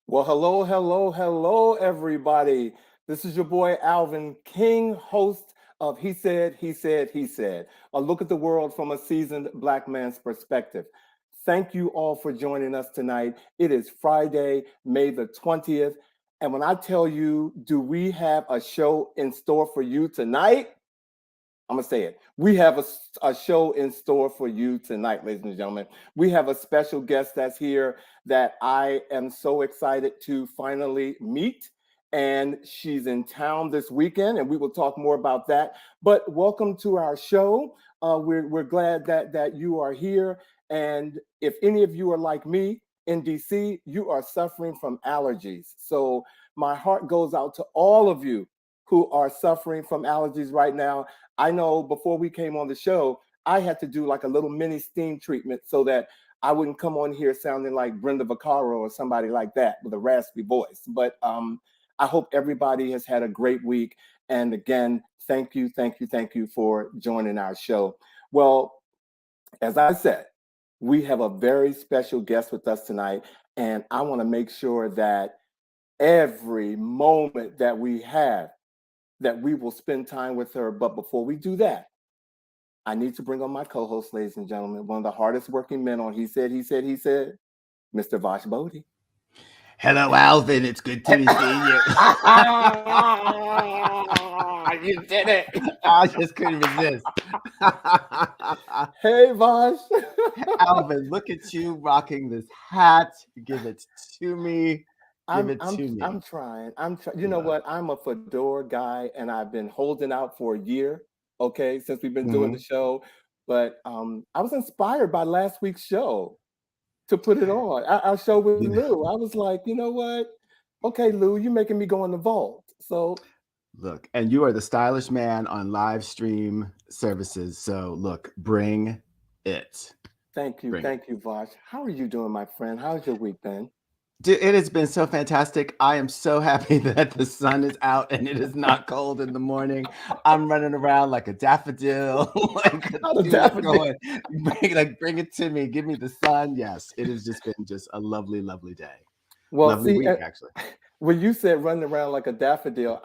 Well, hello, hello, hello, everybody. This is your boy Alvin, King, host of He Said, He Said, He Said, a look at the world from a seasoned Black man's perspective. Thank you all for joining us tonight. It is Friday, May the 20th. And when I tell you, do we have a show in store for you tonight? I'm going to say it. We have a show in store for you tonight, ladies and gentlemen. We have a special guest that's here that I am so excited to finally meet. And she's in town this weekend, and we will talk more about that. But welcome to our show. We're glad that you are here. And if any of you are like me in DC, you are suffering from allergies. So my heart goes out to all of you who are suffering from allergies right now. I know before we came on the show, I had to do like a little mini steam treatment so that I wouldn't come on here sounding like Brenda Vaccaro or somebody like that with a raspy voice. But I hope everybody has had a great week. And again, thank you for joining our show. Well, as I said, we have a very special guest with us tonight. And I want to make sure that every moment that we have, that we will spend time with her. But before we do that, I need to bring on my co-host, ladies and gentlemen, one of the hardest working men on He Said, Mr. Vash Boddie. Hello, Alvin. It's good to be seeing you. You did it. I just couldn't resist. Hey, Vash. Alvin, look at you rocking this hat. Give it to me. I'm trying. You know what? I'm a fedora guy, and I've been holding out for a year. Okay, since we've been doing the show, but I was inspired by last week's show to put it on. Our show with Lou. I was like, you know what? Okay, Lou, you're making me go in the vault. So look, and you are the stylish man on live stream services. So look, bring it. Thank you, Vash. How are you doing, my friend? How's your week been? Dude, it has been so fantastic. I am so happy that the sun is out and it is not cold in the morning. I'm running around like a daffodil. Bring it to me. Give me the sun. Yes, it has just been just a lovely, lovely day. Well, lovely week, actually. When you said running around like a daffodil,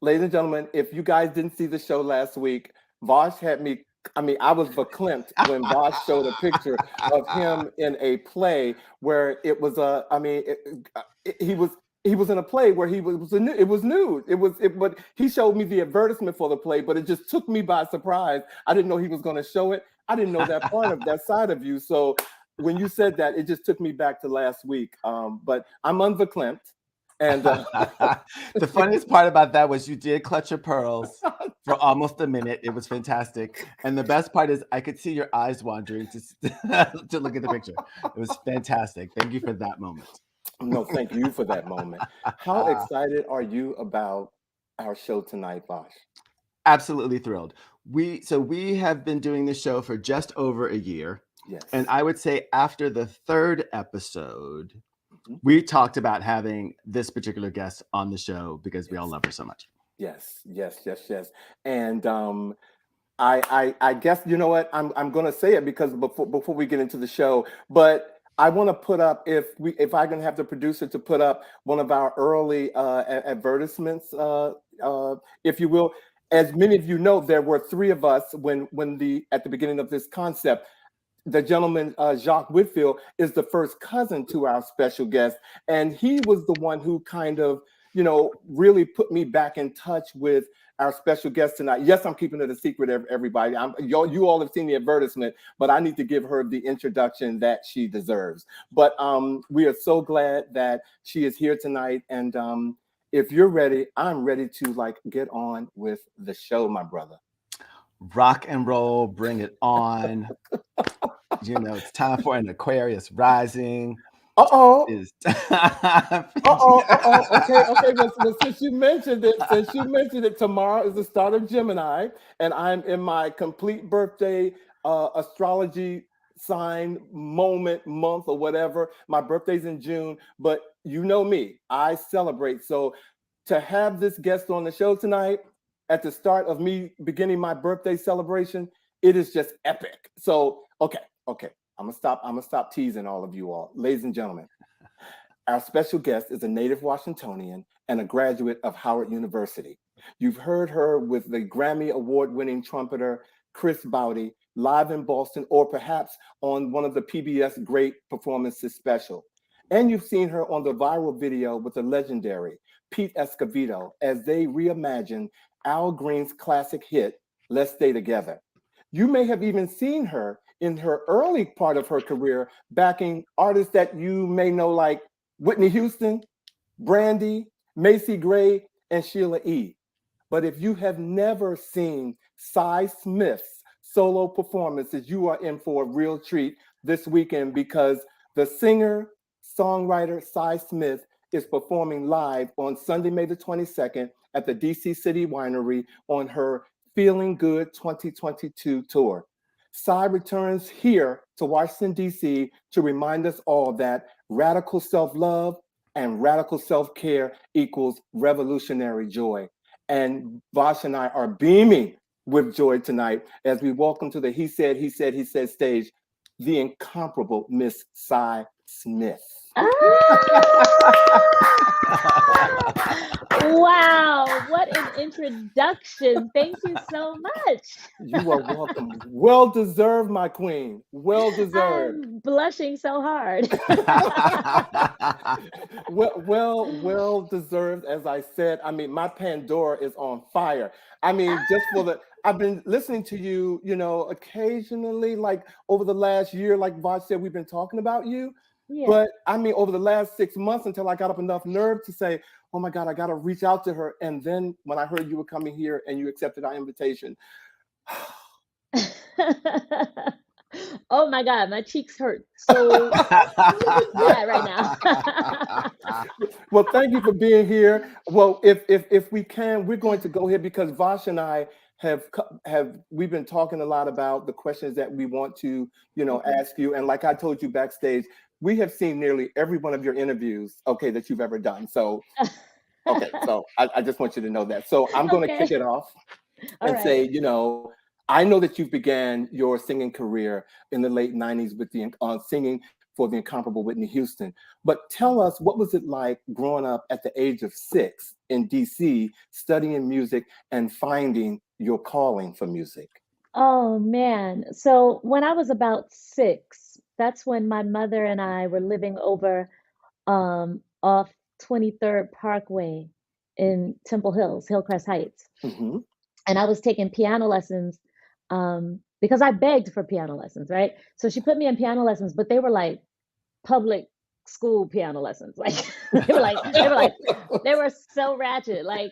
ladies and gentlemen, if you guys didn't see the show last week, Vash had me. I was verklempt when Boss showed a picture of him in a play where it was he was in a play where it was nude. But he showed me the advertisement for the play, but it just took me by surprise. I didn't know he was going to show it. I didn't know that part of that side of you. So when you said that, it just took me back to last week. But I'm unverklempt. And the funniest part about that was you did clutch your pearls for almost a minute. It was fantastic. And the best part is I could see your eyes wandering to look at the picture. It was fantastic. Thank you for that moment. No, thank you for that moment. How excited are you about our show tonight, Vash? Absolutely thrilled. We have been doing this show for just over a year. Yes. And I would say after the third episode, we talked about having this particular guest on the show because we all love her so much. Yes. And I guess, you know what, I'm going to say it because before we get into the show, but I want to put up, if I can have the producer to put up one of our early advertisements, if you will. As many of you know, there were three of us at the beginning of this concept. The gentleman, Jacques Whitfield, is the first cousin to our special guest. And he was the one who kind of, really put me back in touch with our special guest tonight. Yes, I'm keeping it a secret, everybody. You all have seen the advertisement, but I need to give her the introduction that she deserves. But we are so glad that she is here tonight. And if you're ready, I'm ready to get on with the show, my brother. Rock and roll, bring it on. It's time for an Aquarius rising. Okay. Well, since you mentioned it, tomorrow is the start of Gemini, and I'm in my complete birthday astrology sign moment, month, or whatever. My birthday's in June, but you know me, I celebrate. So to have this guest on the show tonight, at the start of me beginning my birthday celebration, it is just epic. So, okay. I'm gonna stop teasing all of you all. Ladies and gentlemen, Our special guest is a native Washingtonian and a graduate of Howard University. You've heard her with the Grammy award-winning trumpeter Chris Botti live in Boston, or perhaps on one of the PBS Great Performances special. And you've seen her on the viral video with the legendary Pete Escovedo as they reimagine Al Green's classic hit, Let's Stay Together. You may have even seen her in her early part of her career backing artists that you may know like Whitney Houston, Brandy, Macy Gray, and Sheila E. But if you have never seen Cy Smith's solo performances, you are in for a real treat this weekend, because the singer, songwriter Cy Smith is performing live on Sunday, May the 22nd at the DC City Winery on her Feeling Good 2022 tour. Cy returns here to Washington, D.C. to remind us all that radical self-love and radical self-care equals revolutionary joy. And Vash and I are beaming with joy tonight as we welcome to the He Said, He Said, He Said stage, the incomparable Miss Cy Smith. Wow, what an introduction. Thank you so much. You are welcome. Well deserved, my queen. Well deserved. I'm blushing so hard. well deserved, as I said. I mean, my Pandora is on fire. I mean, just for the, I've been listening to you, you know, occasionally, like over the last year, like Vash said, we've been talking about you. Yeah. But I mean, over the last 6 months, until I got up enough nerve to say, oh my God, I got to reach out to her. And then when I heard you were coming here and you accepted our invitation. Oh my God, my cheeks hurt so bad right now. Well, thank you for being here. Well, if we can, we're going to go here because Vash and I we've been talking a lot about the questions that we want to, you know, ask you. And like I told you backstage, we have seen nearly every one of your interviews, okay, that you've ever done. So, okay, so I just want you to know that. So I'm going to kick it off and say, you know, I know that you began your singing career in the late 90s with the singing for the incomparable Whitney Houston. But tell us, what was it like growing up at the age of 6 in DC, studying music and finding your calling for music? Oh man. So when I was about 6, that's when my mother and I were living over off 23rd Parkway in Temple Hills, Hillcrest Heights. Mm-hmm. And I was taking piano lessons because I begged for piano lessons, right? So she put me in piano lessons, but they were like public school piano lessons. Like they were so ratchet. Like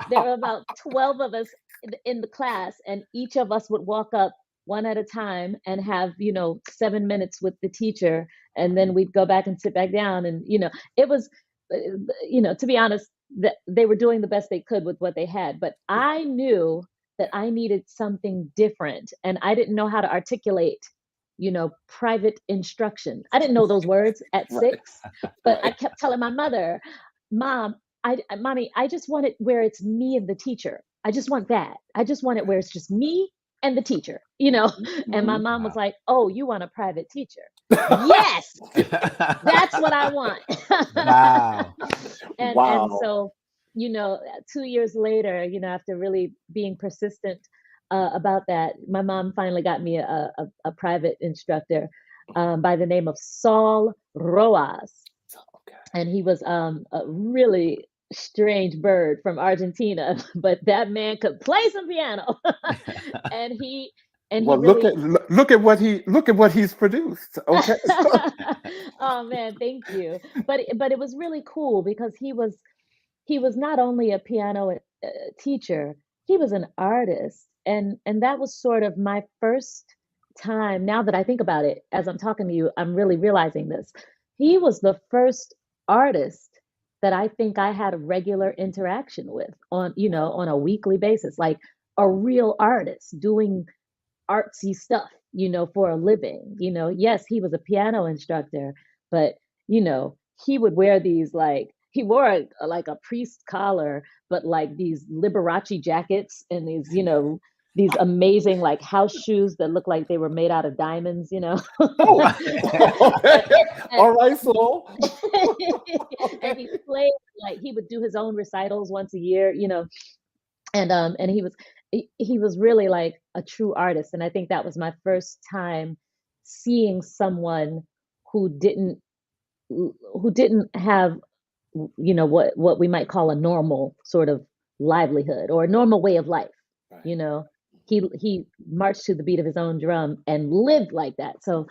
there were about 12 of us in the class, and each of us would walk up one at a time and have, you know, 7 minutes with the teacher, and then we'd go back and sit back down. And, you know, it was, you know, to be honest, that they were doing the best they could with what they had. But I knew that I needed something different, and I didn't know how to articulate, you know, private instruction. I didn't know those words at 6, but I kept telling my mother, Mommy, I just want it where it's me and the teacher. I just want that. I just want it where it's just me and the teacher, you know? And my mom was like, oh, you want a private teacher? Yes, that's what I want. Wow. And so, you know, 2 years later, you know, after really being persistent about that, my mom finally got me a private instructor by the name of Saul Roas. Okay. And he was a really strange bird from Argentina, but that man could play some piano. and he well, he really... look at what he's produced. Okay. Oh man, thank you. But it was really cool because he was not only a piano teacher, he was an artist, and that was sort of my first time. Now that I think about it, as I'm talking to you, I'm really realizing this. He was the first artist that I think I had a regular interaction with on a weekly basis, like a real artist doing artsy stuff, you know, for a living. You know, yes, he was a piano instructor, but, you know, he would wear these, like, he wore like a priest collar, but like these Liberace jackets and these, you know, these amazing like house shoes that look like they were made out of diamonds, you know. Oh, okay. And, All right, Soul. and he played like he would do his own recitals once a year, you know, and he was really like a true artist. And I think that was my first time seeing someone who didn't have, you know, what we might call a normal sort of livelihood or a normal way of life. Right. You know, he marched to the beat of his own drum and lived like that. So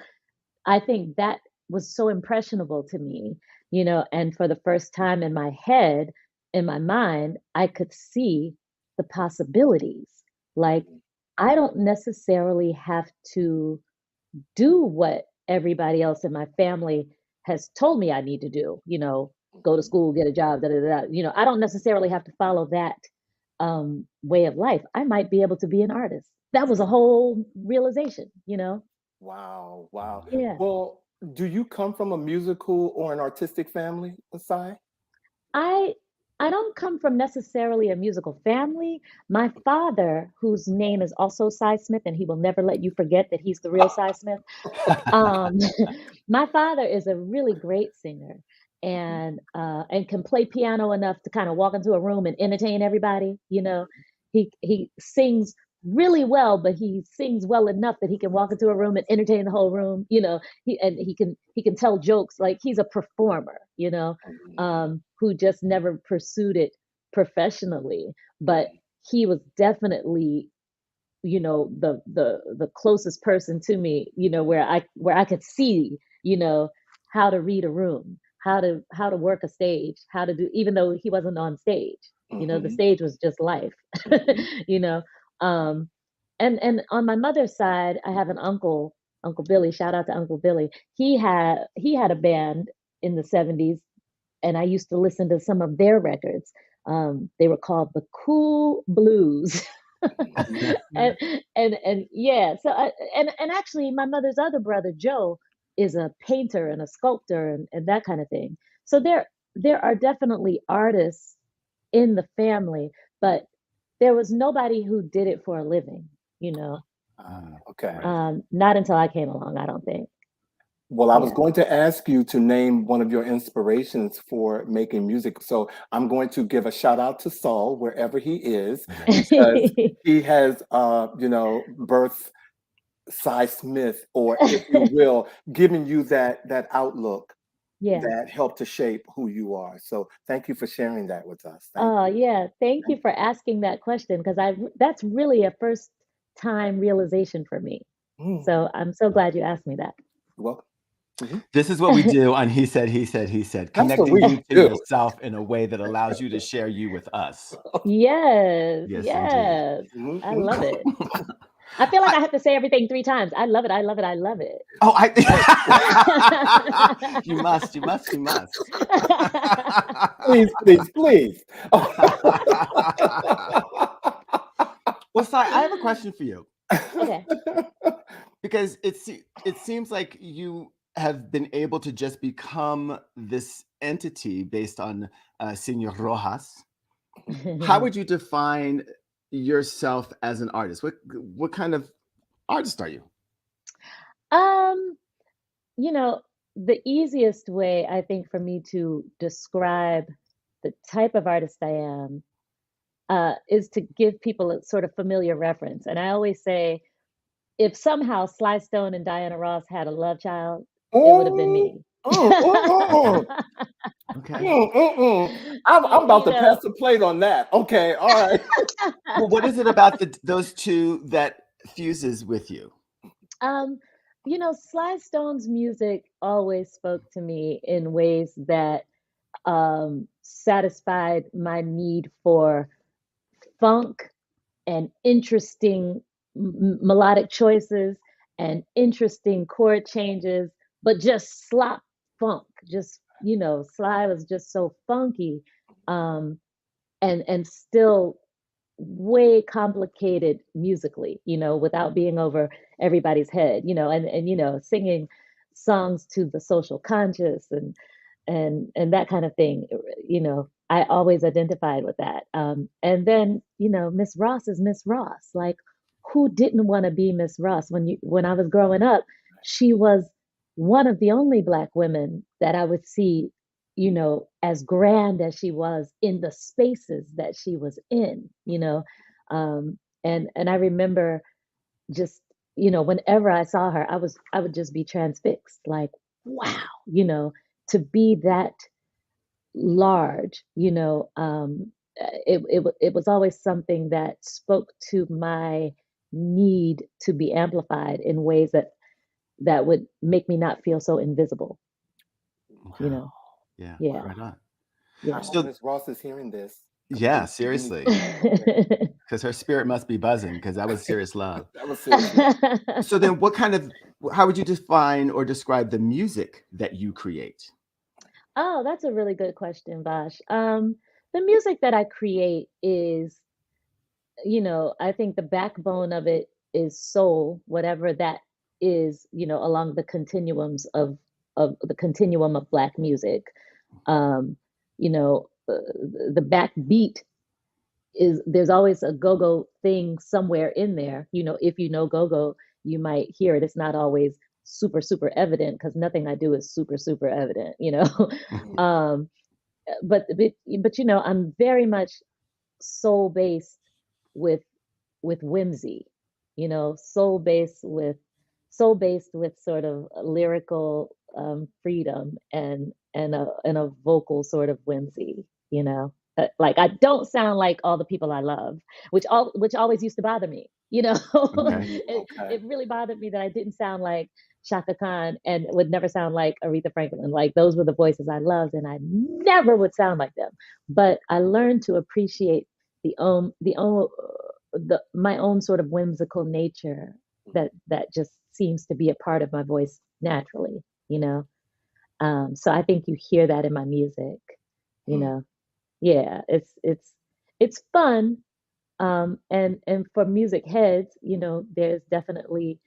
I think that was so impressionable to me, you know, and for the first time in my head, in my mind, I could see the possibilities. Like, I don't necessarily have to do what everybody else in my family has told me I need to do, you know, go to school, get a job, da da da. You know, I don't necessarily have to follow that way of life. I might be able to be an artist. That was a whole realization, you know? Wow, wow. Yeah. Well, do you come from a musical or an artistic family, Asai? I I don't come from necessarily a musical family. My father, whose name is also Cy Smith, and he will never let you forget that he's the real Cy Smith. Um, my father is a really great singer and can play piano enough to kind of walk into a room and entertain everybody. You know, he sings really well, but he sings well enough that he can walk into a room and entertain the whole room. You know, he can tell jokes like he's a performer. You know, who just never pursued it professionally, but he was definitely, you know, the closest person to me, you know, where I could see, you know, how to read a room, how to work a stage, how to do, even though he wasn't on stage, you know, the stage was just life. You know. And on my mother's side, I have an uncle, Uncle Billy. Shout out to Uncle Billy. He had a band in the 70s, and I used to listen to some of their records. They were called the Cool Blues. and and yeah, so and actually my mother's other brother Joe is a painter and a sculptor and that kind of thing. So there are definitely artists in the family, but there was nobody who did it for a living, you know. Okay. Not until I came along, I don't think. Well, I was Yeah. going to ask you to name one of your inspirations for making music. So I'm going to give a shout out to Saul wherever he is, because he has, you know, birthed Cy Smith, or if you will, giving you that outlook Yeah. that helped to shape who you are. So thank you for sharing that with us. Thank Oh, you. yeah. Thank you Thank for asking that question because that's really a first time realization for me. you. So I'm so glad you asked me that. You're welcome. This is what we do on He Said, He Said, He Said, That's what connecting we you to do. yourself in a way that allows you to share you with us. Yes, Yes, yes. Mhm, I mhm. love it. I feel like I have to say everything 3 times. I love it. I love it. I love it. Oh, you must. Please, please, please. Well, Sai, I have a question for you Okay. because it seems like you have been able to just become this entity based on Senor Rojas. How would you define yourself as an artist? What kind of artist are you? Um, you know, the easiest way I think for me to describe the type of artist I am is to give people a sort of familiar reference. And I always say, if somehow Sly Stone and Diana Ross had a love child, it would have been Mm, me. mm, mm, Okay. I'm about You to pass know, the plate on that. Okay, all right. Well, what is it about those two that fuses with you? um, you know, Sly Stone's music always spoke to me in ways that satisfied my need for funk and interesting melodic choices and interesting chord changes, but just slop funk. Just, you know, Sly was just so funky, um, and still way complicated musically, you know, without being over everybody's head, you know, and you know, singing songs to the social conscious and that kind of thing. You know, I always identified with that. And then, you know, Miss Ross is Miss Ross. Like, who didn't want to be Miss Ross? When I was growing up, she was one of the only Black women that I would see, as grand as she was in the spaces that she was in, and I remember just, whenever I saw her, I would just be transfixed, like, wow, to be that large, it was always something that spoke to my need to be amplified in ways that would make me not feel so invisible, Yeah. Yeah. Right on. Yeah. I hope Miss Ross is hearing this. Yeah, seriously. Because her spirit must be buzzing, because that was serious love. That was serious love. So then how would you define or describe the music that you create? Oh, that's a really good question, Vash. The music that I create is, I think the backbone of it is soul, whatever that is, along the continuum of Black music. The backbeat is, there's always a go-go thing somewhere in there. If you know go-go, you might hear it. It's not always super, super evident, because nothing I do is super, super evident, um, but I'm very much soul based with whimsy, soul based with sort of lyrical freedom and a vocal sort of whimsy, like I don't sound like all the people I love, which always used to bother me, Okay. it really bothered me that I didn't sound like Shaka Khan and would never sound like Aretha Franklin. Like, those were the voices I loved, and I never would sound like them. But I learned to appreciate my own sort of whimsical nature that just seems to be a part of my voice naturally, so I think you hear that in my music, yeah, it's fun, and for music heads, there's definitely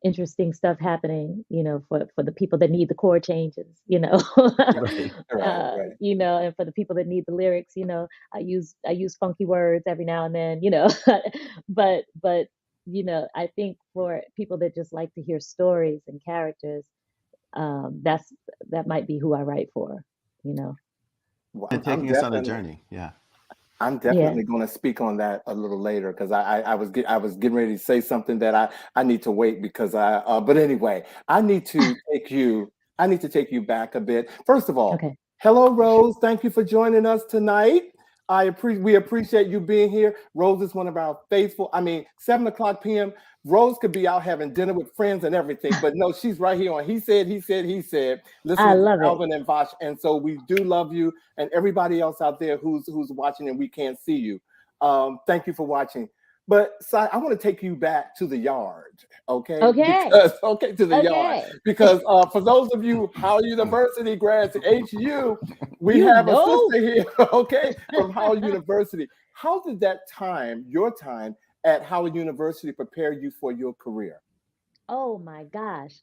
interesting stuff happening, for the people that need the chord changes, Right. and for the people that need the lyrics, I use funky words every now and then, but I think for people that just like to hear stories and characters, that might be who I write for, Well, And taking us on a journey. Yeah. I'm definitely going to speak on that a little later, because I was getting ready to say something that I need to wait, because but anyway, I need to take you back a bit. First of all, Okay. Hello, Rose. Thank you for joining us tonight. We appreciate you being here. Rose is one of our faithful. 7:00 p.m. Rose could be out having dinner with friends and everything, but no, she's right here on He Said, He Said, He Said. Listening love to Alvin and Vash, and so we do love you, and everybody else out there who's watching and we can't see you. Thank you for watching. But Sai, I want to take you back to the yard, okay? Okay. To the yard, because for those of you Howard University grads, HU, we have a sister here, okay, from Howard University. How did your time at Howard University prepare you for your career? Oh my gosh.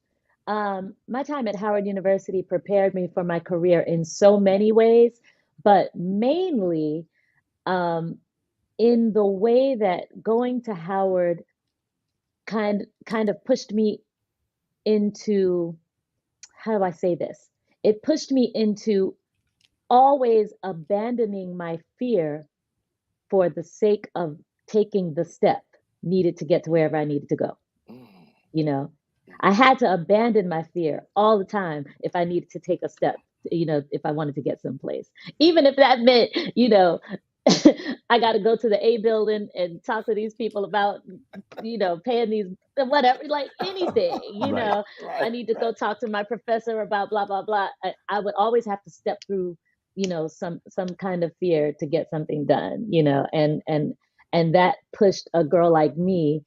My time at Howard University prepared me for my career in so many ways, but mainly in the way that going to Howard kind of pushed me into, how do I say this? It pushed me into always abandoning my fear for the sake of taking the step needed to get to wherever I needed to go. I had to abandon my fear all the time if I needed to take a step, if I wanted to get someplace, even if that meant, I got to go to the A building and talk to these people about, paying these, whatever, like anything, I need to go talk to my professor about blah, blah, blah. I would always have to step through, some kind of fear to get something done, and that pushed a girl like me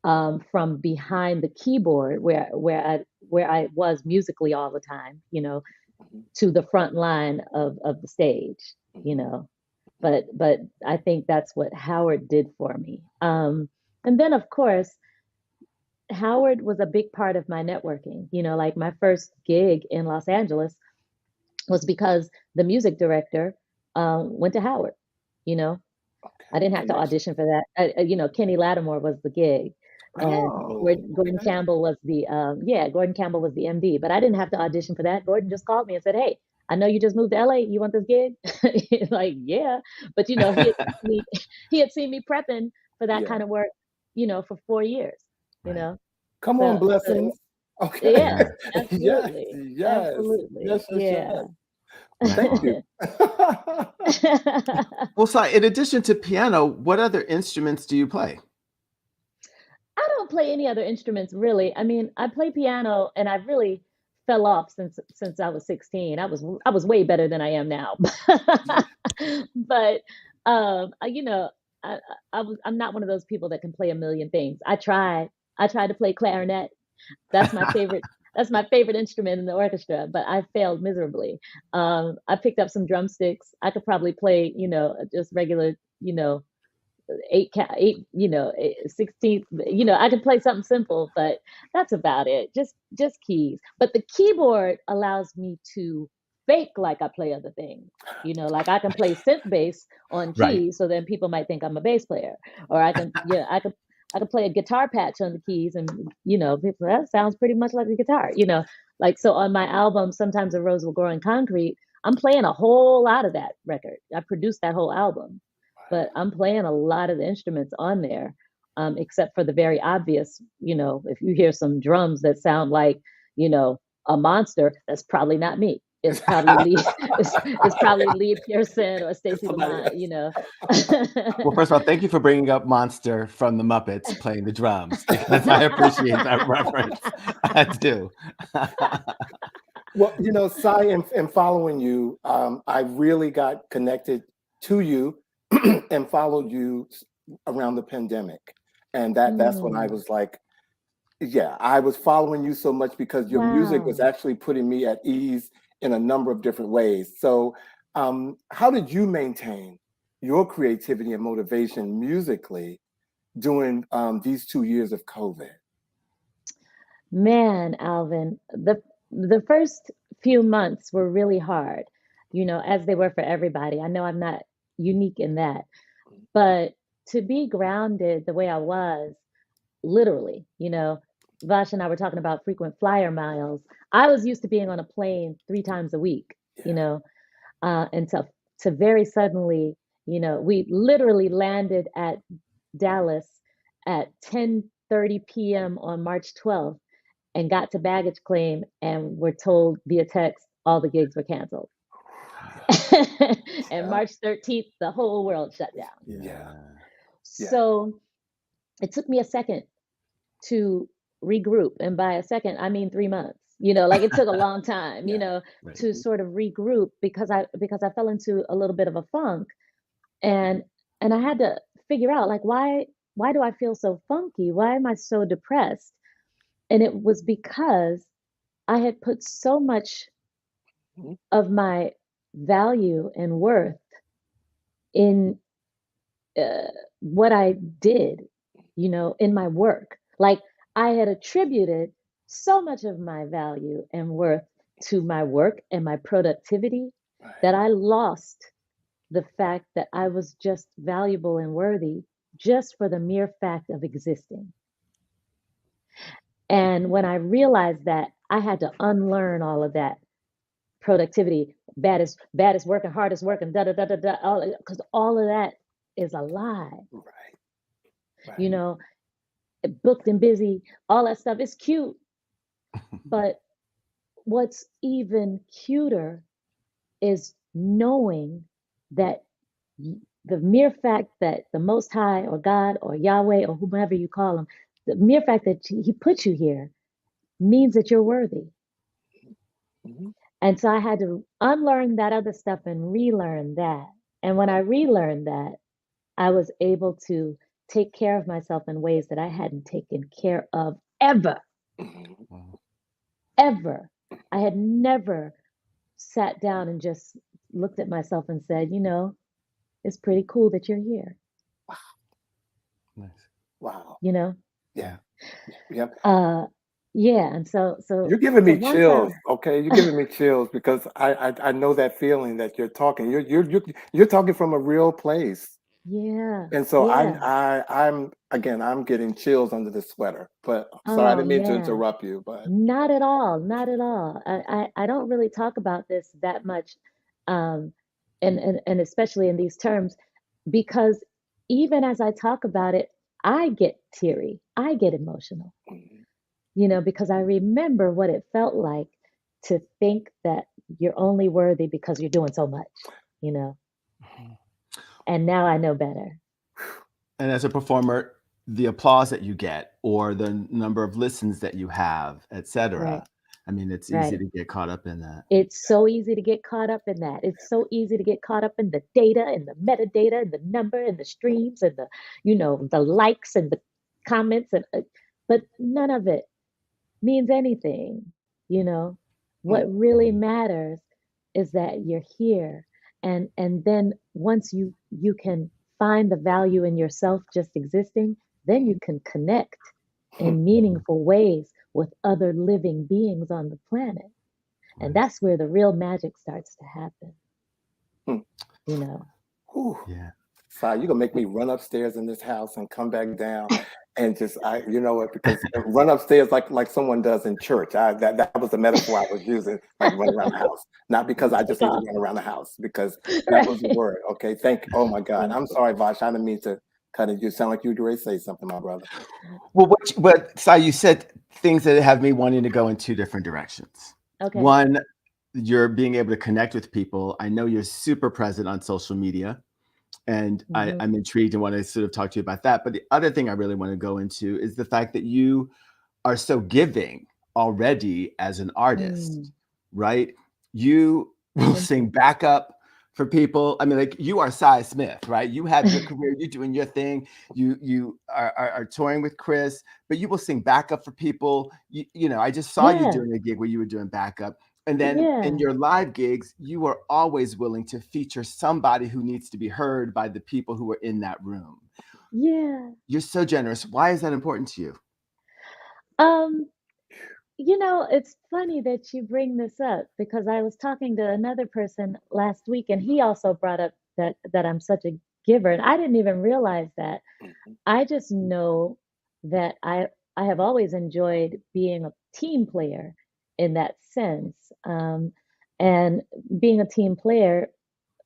from behind the keyboard where I was musically all the time, to the front line of the stage, But I think that's what Howard did for me. And then, of course, Howard was a big part of my networking. Like my first gig in Los Angeles was because the music director went to Howard. I didn't have to connection. audition for that. You know, Kenny Lattimore was the gig, and Oh, Gordon okay. Campbell was the Gordon Campbell was the MD. But I didn't have to audition for that. Gordon just called me and said, "Hey, I know you just moved to LA. You want this gig?" Like, yeah. But you know, he had seen me prepping for that Yeah. kind of work, you know, for 4 years. You Right. know, Come on, so blessings. Okay. yes, Yes, absolutely, yes, absolutely, yes, yes, yeah. yes. Right. Thank you. Well, so in addition to piano, what other instruments do you play? I don't play any other instruments really. I mean, I play piano and I really fell off since I was 16. I was way better than I am now. But you know, I, I'm not one of those people that can play a million things. I tried to play clarinet. That's my favorite. That's my favorite instrument in the orchestra, but I failed miserably. I picked up some drumsticks. I could probably play, you know, just regular, you know, eight, you know, 16th, you know, I can play something simple, but that's about it. Just keys. But the keyboard allows me to fake like I play other things. You know, like I can play synth bass on Right. keys, so then people might think I'm a bass player. Or I can, yeah, I could play a guitar patch on the keys, and you know, people that sounds pretty much like a guitar. You know, like so on my album, Sometimes a Rose Will Grow in Concrete. I'm playing a whole lot of that record. I produced that whole album, but I'm playing a lot of the instruments on there, except for the very obvious, you know, if you hear some drums that sound like, you know, a monster, that's probably not me. It's probably Lee, it's probably Lee Pearson or Stacey Somebody Lamont, else. you know. Well, first of all, thank you for bringing up Monster from the Muppets playing the drums because I appreciate that reference. I do. Well, you know, Sai, in following you, I really got connected to you and followed you around the pandemic. And that's when I Mm, was like, yeah, I was following you so much because your music was wow. actually putting me at ease in a number of different ways. So, how did you maintain your creativity and motivation musically during these 2 years of COVID? Man, Alvin, the first few months were really hard, you know, as they were for everybody. I know I'm not unique in that, but to be grounded the way I was, literally, you know, Vash and I were talking about frequent flyer miles. I was used to being on a plane 3 times a week, you Yeah. know, and to very suddenly, you know, we literally landed at Dallas at 10:30 p.m. on March 12th and got to baggage claim and were told via text all the gigs were canceled. And Yeah. March 13th, the whole world shut down. Yeah. Yeah. Yeah. So it took me a second to regroup. And by a second, I mean 3 months. You know, like it took a long time, you Yeah. know, Right. to Mhm. sort of regroup because I fell into a little bit of a funk, and I had to figure out like why do I feel so funky? Why am I so depressed? And it was because I had put so much Mhm. of my value and worth in uh, what I did, you know, in my work. Like I had attributed so much of my value and worth to my work and my productivity that Right. I lost the fact that I was just valuable and worthy just for the mere fact of existing. And when I realized that, I had to unlearn all of that productivity, baddest working, hardest working, da da da da da, all because all of that is a lie. Right. You Right. know, booked and busy, all that stuff is cute, but what's even cuter is knowing that the mere fact that the Most High or God or Yahweh or whomever you call him, the mere fact that He put you here means that you're worthy. Mhm. And so I had to unlearn that other stuff and relearn that. And when I relearned that, I was able to take care of myself in ways that I hadn't taken care of ever, Mhm. Wow. ever. I had never sat down and just looked at myself and said, you know, it's pretty cool that you're here, Nice. Wow. you know? Yeah. Yeah. Yeah. Uh yeah, and You're giving me once I chills, okay? You're giving me chills because I know that feeling that you're talking. You're talking from a real place. Yeah. And so Yeah. I'm getting chills under the sweater. But sorry, I Oh didn't mean to man. interrupt you. But Not at all. Not at all. I don't really talk about this that much, um, and especially in these terms, because even as I talk about it, I get teary. I get emotional, Mhm. because I remember what it felt like to think that you're only worthy because you're doing so much, you know, Mhm. and now I know better. And as a performer, the applause that you get or the number of listens that you have, Right. etc. I mean, it's easy Right. to get caught up in that. It's so easy to get caught up in that. It's so easy to get caught up in the data and the metadata and the number and the streams and the likes and the comments but none of it means anything, you know. Mm. What really matters is that you're here, and then once you can find the value in yourself just existing, then you can connect in meaningful ways with other living beings on the planet. And Right. that's where the real magic starts to happen, Mm. you know. Whew. Yeah. Si, you're gonna make me run upstairs in this house and come back down and just you know what, because run upstairs like someone does in church. That was the metaphor I was using, like run around the house. Not because I Take just need to off. run around the house, because that was the Right. word. Okay, oh my God. Right. I'm sorry, Vash. I didn't mean to cut it. You sound like you'd ready to say something, my brother. Well, Sai, you said things that have me wanting to go in two different directions. Okay. One, you're being able to connect with people. I know you're super present on social media, and Hmm. I'm intrigued and want to sort of talk to you about that. But the other thing I really want to go into is the fact that you are so giving already as an artist, Mm. right? You will Thank sing you. backup for people. I mean, like you are Cy Smith, right? You have your career, you're doing your thing. You are touring with Chris, but you will sing backup for people. I just saw you Yeah. doing a gig where you were doing backup. And then in Yeah. your live gigs, you are always willing to feature somebody who needs to be heard by the people who are in that room. Yeah. You're so generous. Why is that important to you? Um, it's funny that you bring this up because I was talking to another person last week and he also brought up that I'm such a giver and I didn't even realize that. Mhm. I just know that I have always enjoyed being a team player in that sense. And being a team player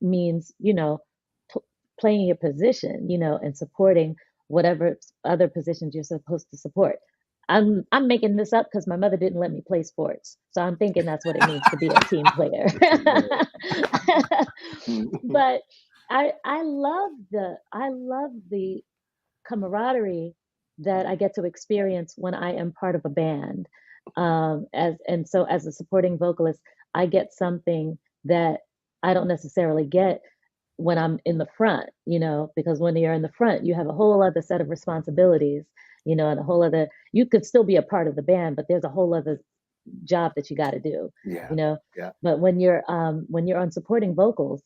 means, p- playing your position, and supporting whatever other positions you're supposed to support. I'm making this up because my mother didn't let me play sports, so I'm thinking that's what it means to be a team player. Mhm. But I love the camaraderie that I get to experience when I am part of a band. So as a supporting vocalist, I get something that I don't necessarily get when I'm in the front, because when you're in the front, you have a whole other set of responsibilities, and a whole other, you could still be a part of the band, but there's a whole other job that you got to do, Yeah. you know. Yeah. But when you're on supporting vocals,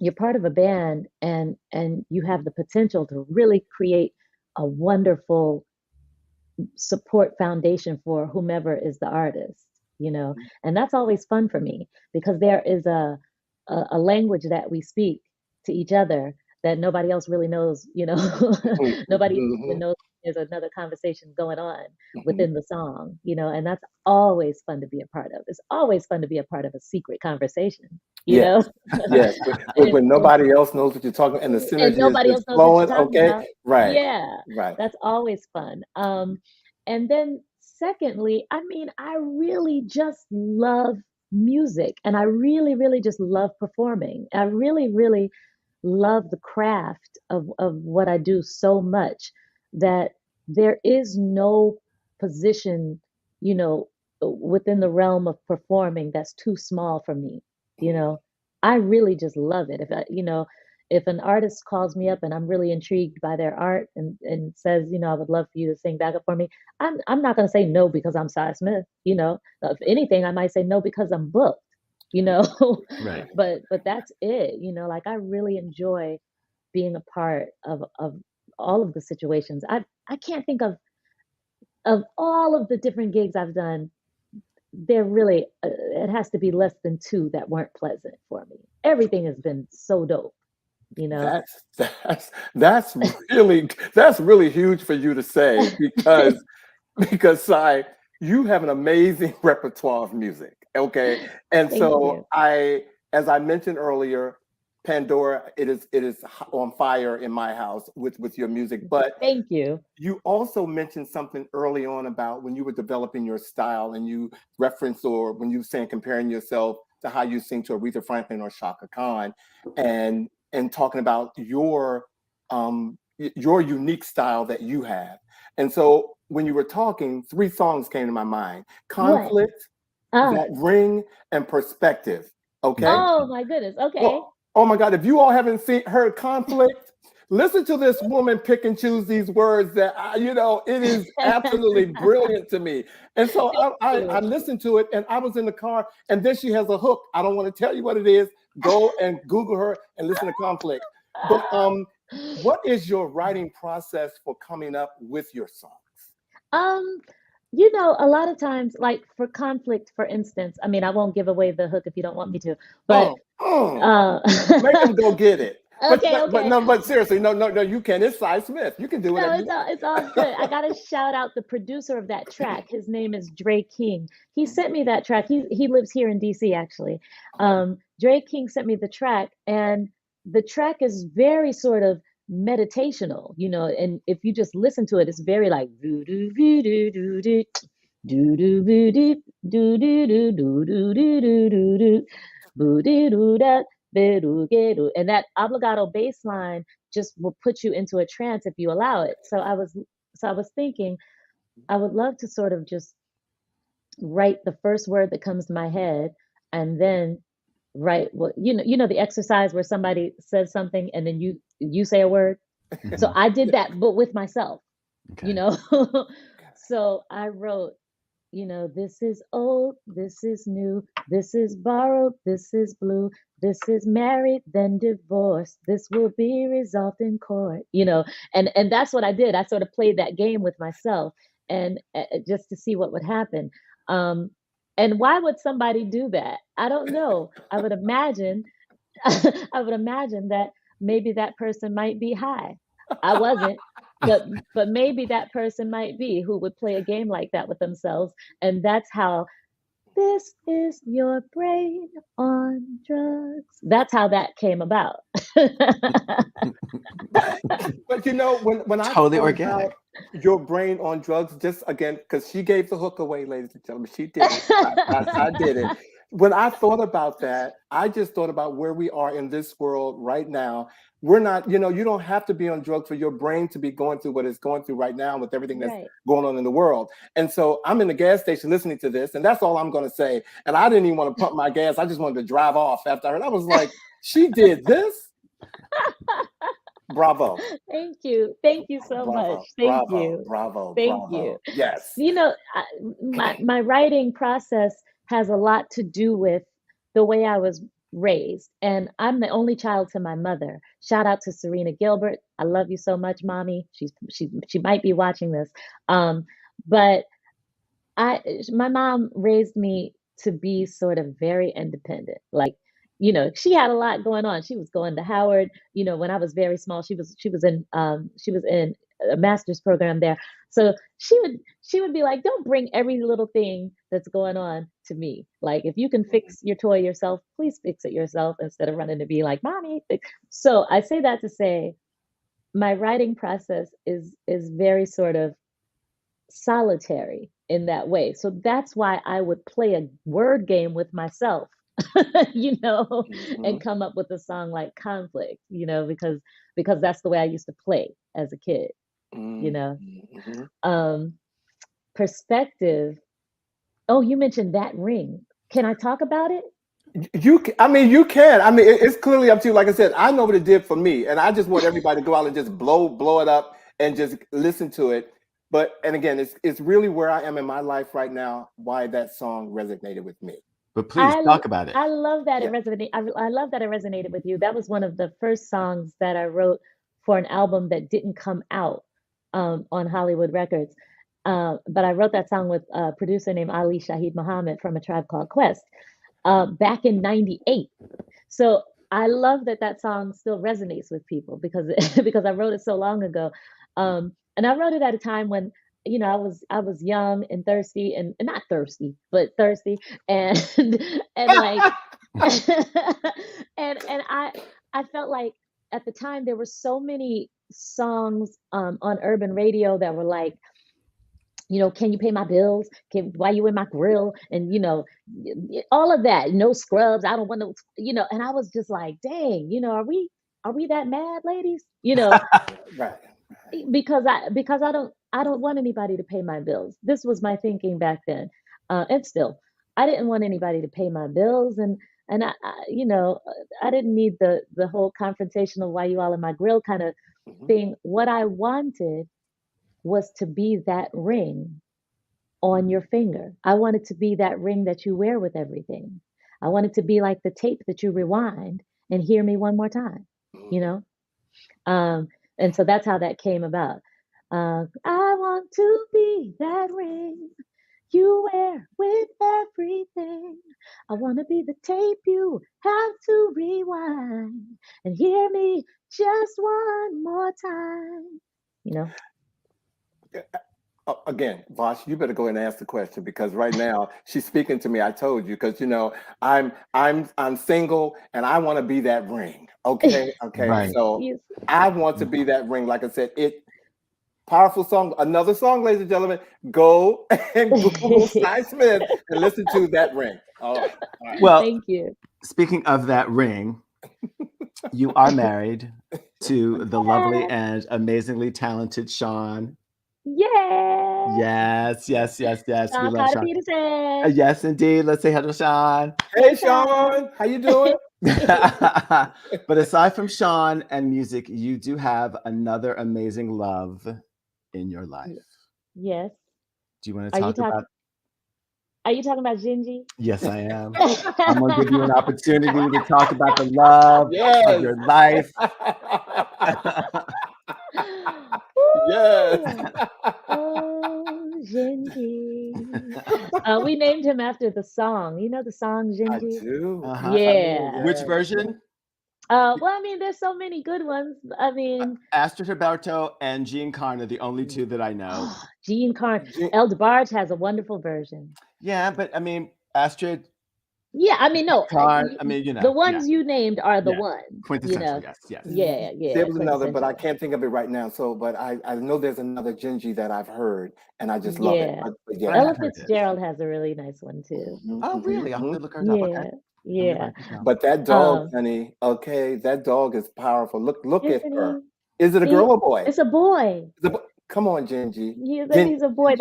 you're part of a band and you have the potential to really create a wonderful support foundation for whomever is the artist, and that's always fun for me because there is a language that we speak to each other that nobody else really knows, Mhm. nobody even Mhm. knows there's another conversation going on Mhm. within the song, and that's always fun to be a part of. It's always fun to be a part of a secret conversation, you Yes. know. Yes. When and nobody else knows what you're talking, and the and synergy is nobody just else knows what flowing. you're talking Okay. about. Right. Yeah, Right. that's always fun. And then secondly, I mean, I really just love music and I really, really just love performing. I really, really love the craft of what I do so much that there is no position, within the realm of performing that's too small for me. You Mhm. know, I really just love it. If an artist calls me up and I'm really intrigued by their art and says, I would love for you to sing backup for me, I'm not going to say no because I'm Cy Smith. If anything, I might say no because I'm booked. You know, Right. but that's it. Like I really enjoy being a part of all of the situations. I can't think of all of the different gigs I've done. There really it has to be less than two that weren't pleasant for me. Everything has been so dope. you know. That's really huge for you to say because Sai, you have an amazing repertoire of music. Okay. And Thank so you. as I mentioned earlier, Pandora, it is on fire in my house with your music. But Thank you. you also mentioned something early on about when you were developing your style and you referenced, or when you were saying comparing yourself to how you sing to Aretha Franklin or Shaka Khan, and talking about your unique style that you have. And so when you were talking, three songs came to my mind: What? Conflict, That Ring, and Perspective. Okay. Oh my goodness. Okay. Oh my God! If you all haven't heard Conflict, listen to this woman pick and choose these words that it is absolutely brilliant to me. And so I listened to it, and I was in the car, and then she has a hook. I don't want to tell you what it is. Go and Google her and listen to Conflict. But what is your writing process for coming up with your songs? A lot of times, like for Conflict, for instance, I mean, I won't give away the hook if you don't want me to, but make them go get it. Okay. But seriously, no, you can. It's Cy Smith. You can do it. No, it's all good. I gotta shout out the producer of that track. His name is Dre King. He sent me that track. He lives here in DC actually. Dre King sent me the track, and the track is very sort of meditational, and if you just listen to it, it's very like doo doo doo doo doo doo doo doo doo doo doo doo doo doo doo doo doo doo and that obligato bass line just will put you into a trance if you allow it. So I was thinking I would love to sort of just write the first word that comes to my head, and then write what the exercise where somebody says something and then you say a word. So I did that, but with myself. So I wrote, this is old, this is new, this is borrowed, this is blue, this is married, then divorced, this will be resolved in court, and that's what I did. I sort of played that game with myself, and just to see what would happen. And why would somebody do that? I don't know. I would imagine that maybe that person might be high. I wasn't, but maybe that person might be, who would play a game like that with themselves. And that's how this is your brain on drugs. That's how that came about. But when I totally organic. About your brain on drugs, just again, because she gave the hook away, ladies and gentlemen. She did it. I did it. When I thought about that, I just thought about where we are in this world right now. We're not, you don't have to be on drugs for your brain to be going through what it's going through right now with everything that's going on in the world. And so I'm in the gas station listening to this, and that's all I'm going to say. And I didn't even want to pump my gas. I just wanted to drive off after I heard. I was like, she did this? Bravo. Thank you so much. Thank you. Bravo. Yes. My writing process has a lot to do with the way I was raised, and I'm the only child to my mother. Shout out to Serena Gilbert. I love you so much, mommy. She might be watching this. But my mom raised me to be sort of very independent. Like, she had a lot going on. She was going to Howard. When I was very small, she was in a master's program there. So she would be like, don't bring every little thing that's going on to me. Like, if you can fix your toy yourself, please fix it yourself, instead of running to be like, mommy. So I say that to say my writing process is very sort of solitary in that way. So that's why I would play a word game with myself, and come up with a song like Conflict, because that's the way I used to play as a kid, Perspective. Oh, you mentioned That Ring. Can I talk about it? You can. It's clearly up to you. Like I said, I know what it did for me, and I just want everybody to go out and just blow it up and just listen to it. And again, it's really where I am in my life right now, why that song resonated with me. But please talk about it. I love that it resonated. I love that it resonated with you. That was one of the first songs that I wrote for an album that didn't come out on Hollywood Records. But I wrote that song with a producer named Ali Shaheed Muhammad from A Tribe Called Quest back in '98. So I love that that song still resonates with people because because I wrote it so long ago. And I wrote it at a time when, I was young and thirsty and not thirsty, but thirsty and and like and I felt like at the time there were so many songs on urban radio that were like, can you pay my bills? Why you in my grill? And all of that. No scrubs. I don't want to, and I was just like, dang, are we that mad, ladies? Right. Because I don't want anybody to pay my bills. This was my thinking back then. And still, I didn't want anybody to pay my bills, and I didn't need the whole confrontational why you all in my grill kind of Mhm. thing. What I wanted was to be that ring on your finger. I wanted to be that ring that you wear with everything. I wanted to be like the tape that you rewind and hear me one more time, you Mhm. know? Um, and so that's how that came about. I want to be that ring you wear with everything. I want to be the tape you have to rewind and hear me just one more time. You know? Again, Vash, you better go ahead and ask the question because right now she's speaking to me. I told you because I'm single and I want to be that ring. Okay, okay. Right. So Yes. I want to be that ring. Like I said, powerful song. Another song, ladies and gentlemen. Go and Google Cy Smith and listen to that ring. All right, all right. Well, Thank you. speaking of that ring, you are married to the lovely and amazingly talented Sean. Yeah. Yes, yes, yes, yes. We Sean love Carter Sean. Peterson. Yes, indeed. Let's say hello, Sean. Hey, Sean. Sean, how you doing? But aside from Sean and music, you do have another amazing love in your life. Yes. Do you want to Are you talk talking? about? Are you talking about Gingy? Yes, I am. I'm going to give you an opportunity to talk about the love of Yes. your life. Yes. Woo! Oh, Gingy. We named him after the song. You know the song I Gingy? do. Uh-huh. Yeah. Which Yes. version? Well, I mean, there's so many good ones. I mean, Astrid Roberto and Jean Carn are the only two that I know. Gene Carn. Gene- El DeBarge has a wonderful version. Yeah, but I mean, Astrid Yeah, I mean, no, Carn, I mean, the yeah, ones you named are the yeah. ones, Quintessential, yes, yes. Yeah, There yeah, was another, but I quintessential. can't think of it right now. So, but I know there's another Gingy that I've heard, and I just love it. Yeah. But But I yeah. Ella have heard this. Fitzgerald has a really nice one too. Mhm, Oh, mhm, really? I'll have mhm. to look her up. Okay. Yeah, Let me yeah. write this down. But that dog, Um, honey, okay, that dog is powerful. Look at isn't her. he? Is it a girl or boy? It's a boy. Come on, Gingy. He's a boy.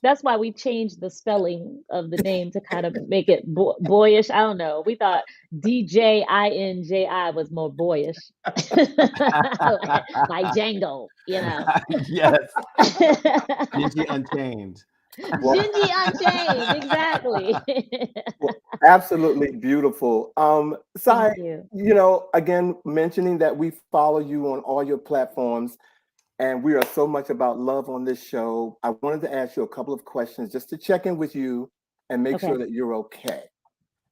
That's why we changed the spelling of the name to kind of make it boyish. I don't know. We thought DJINJI was more boyish, like Django, Yes. Gingy Unchained. Gingy Unchained, exactly. Well, absolutely beautiful. Cy, Thank you. again, mentioning that we follow you on all your platforms, and we are so much about love on this show. I wanted to ask you a couple of questions just to check in with you and make Okay. sure that you're okay.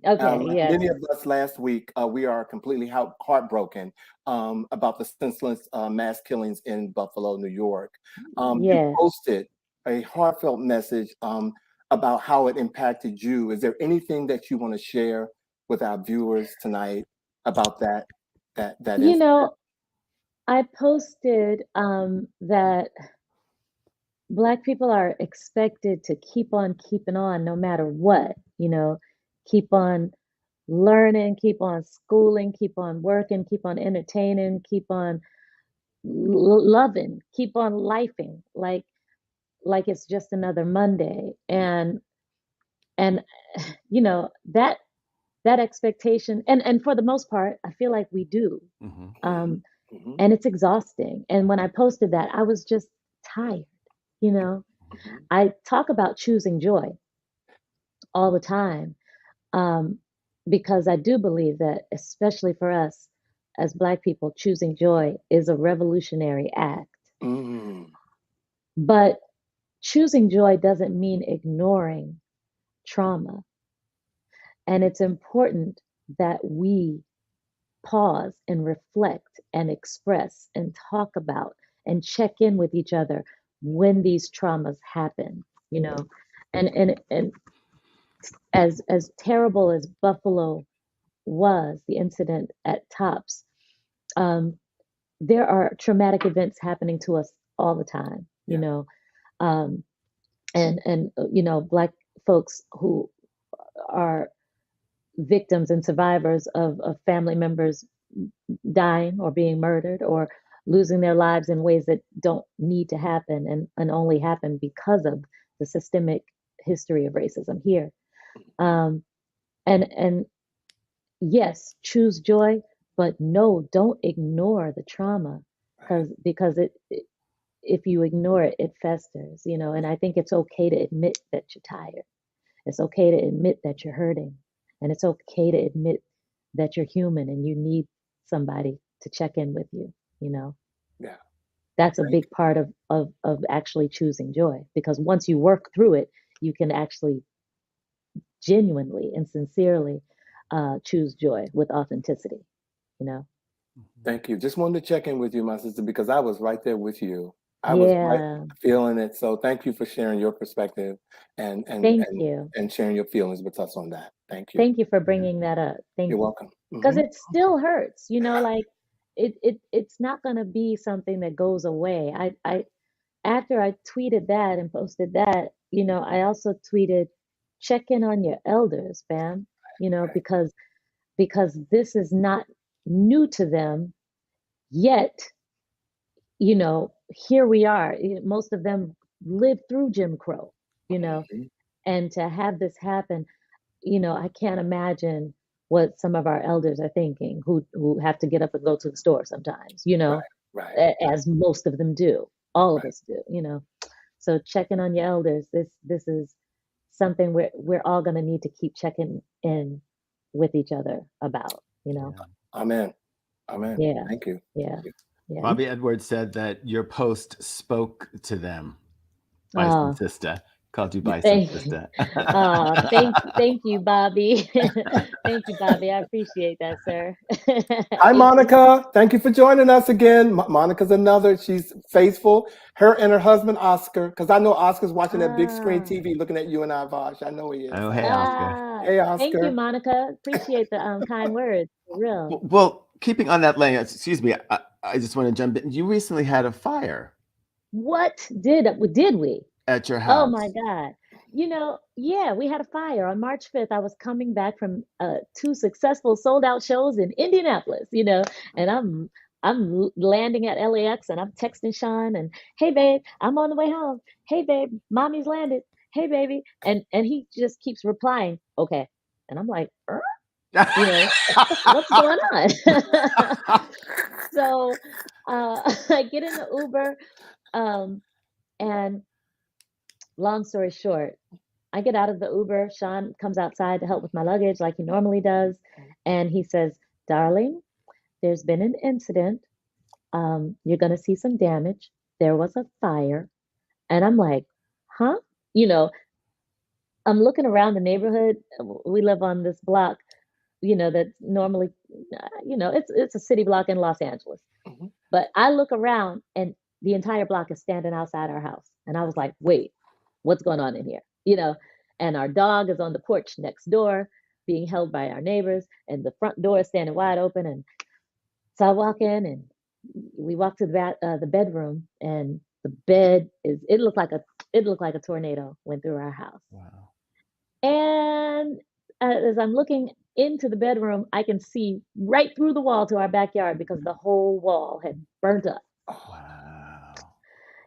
Okay. Like Yes. many of us last week, we are completely heartbroken about the senseless mass killings in Buffalo, New York. You Yes. posted a heartfelt message about how it impacted you. Is there anything that you want to share with our viewers tonight about that incident? I posted that Black people are expected to keep on keeping on no matter what, keep on learning, keep on schooling, keep on working, keep on entertaining, keep on loving, keep on lifing like it's just another Monday. And that expectation, and for the most part, I feel like we do. Mhm. Um, Mhm, and it's exhausting. And when I posted that, I was just tired, you know. mhm. I talk about choosing joy all the time, um, because I do believe that, especially for us as Black people, choosing joy is a revolutionary act. Mm. But choosing joy doesn't mean ignoring trauma. And it's important that we pause and reflect and express and talk about and check in with each other when these traumas happen, you know. And as terrible as Buffalo was, the incident at Tops, there are traumatic events happening to us all the time, you know. Um, and you know, Black folks who are victims and survivors of family members dying or being murdered or losing their lives in ways that don't need to happen and only happen because of the systemic history of racism here. And yes, choose joy, but no, don't ignore the trauma because if you ignore it, it festers, you know. And I think it's okay to admit that you're tired. It's okay to admit that you're hurting. And it's okay to admit that you're human and you need somebody to check in with you, you know. Yeah. That's a big part of actually choosing joy, because once you work through it, you can actually genuinely and sincerely choose joy with authenticity, you know. Thank you. Just wanted to check in with you, my sister, because I was right there with you. I was right feeling it. So thank you for sharing your perspective and Thank you. and sharing your feelings with us on that. Thank you. Thank you for bringing that up. Thank You're you. welcome. Because it still hurts, you know, like it's not going to be something that goes away. I after I tweeted that and posted that, you know, I also tweeted, check in on your elders, fam, you know, because this is not new to them yet. You know, here we are. Most of them lived through Jim Crow, you know, and to have this happen, you know, I can't imagine what some of our elders are thinking who have to get up and go to the store sometimes, you know, as most of them do. All of us do, you know. So checking on your elders, this is something we're all going to need to keep checking in with each other about, you know. Amen. Amen. Yeah. Thank you. Yeah. Thank you. Yeah. Bobby Edwards said that your post spoke to them. Bison sister. Called you Bison sister. Thank you, Bobby. Thank you, Bobby. I appreciate that, sir. Hi, Monica. Thank you for joining us again. Monica's another. She's faithful. Her and her husband, Oscar, because I know Oscar's watching that big screen TV looking at you and I, Vash. I know he is. Oh, hey, Oscar. Hey, Oscar. Thank you, Monica. Appreciate the kind words. For real. Well, keeping on that lane, excuse me, I just want to jump in. You recently had a fire. What did we? At your house. Oh my God. You know, yeah, we had a fire on March 5th. I was coming back from 2 successful sold out shows in Indianapolis, you know, and I'm landing at LAX and I'm texting Sean and, hey babe, I'm on the way home. Hey babe, mommy's landed. Hey baby. And he just keeps replying, okay. And I'm like, you know, what's going on? So I get in the Uber and long story short, I get out of the Uber. Sean comes outside to help with my luggage like he normally does. And he says, darling, there's been an incident. You're going to see some damage. There was a fire. And I'm like, huh? You know, I'm looking around the neighborhood. We live on this block, you know, that's normally, you know, it's a city block in Los Angeles. But I look around and the entire block is standing outside our house. And I was like, wait, what's going on in here? You know, and our dog is on the porch next door being held by our neighbors and the front door is standing wide open. And so I walk in and we walk to the bedroom and the bed it looked like a tornado went through our house. Wow. And as I'm looking into the bedroom, I can see right through the wall to our backyard because the whole wall had burnt up. Wow.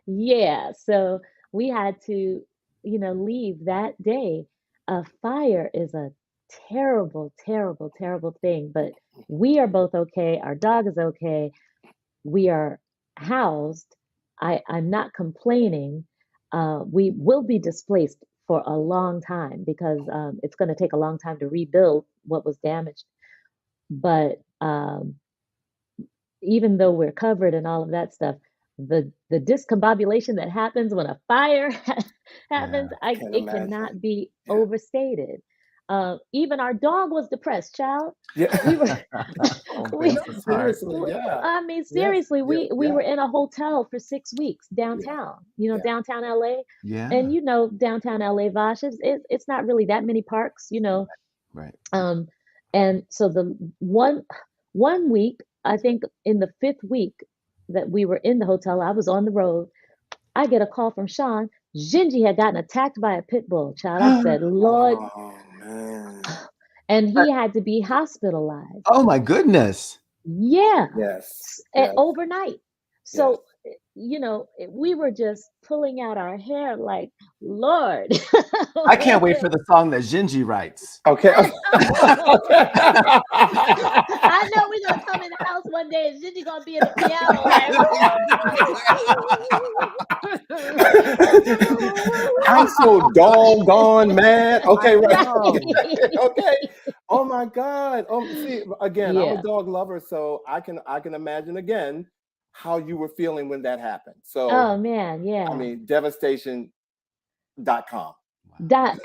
Yeah. So we had to, you know, leave that day. A fire is a terrible, terrible, terrible thing, but we are both okay. Our dog is okay. We are housed. I'm not complaining. We will be displaced for a long time because it's going to take a long time to rebuild what was damaged. But even though we're covered and all of that stuff, the discombobulation that happens when a fire happens, it cannot be overstated. Even our dog was depressed, child. Yeah. We were, Oh, we, bless his heart. Seriously, yeah. I mean, Yes, seriously, yeah, we yeah, were in a hotel for 6 weeks yeah, downtown, yeah. downtown LA. Yeah. And downtown LA, Vash, it's not really that many parks, Right. and so the one week, I think in the 5th week that we were in the hotel, I was on the road. I get a call from Sean. Gingy had gotten attacked by a pit bull, child. I said, Lord, Oh man. and he had to be hospitalized. Oh my goodness. Yeah, Yes. Yes. overnight. Yes. So, we were just pulling out our hair like, Lord. I can't wait for the song that Gingy writes. Okay. I know we're gonna come in the house one day and Gingy gonna be in the piano like, I'm so doggone mad. Okay, I right. know. Okay. Oh my God. See, again, I'm Yeah. a dog lover, so I can imagine again how you were feeling when that happened. So Oh man, yeah. I mean, devastation.com.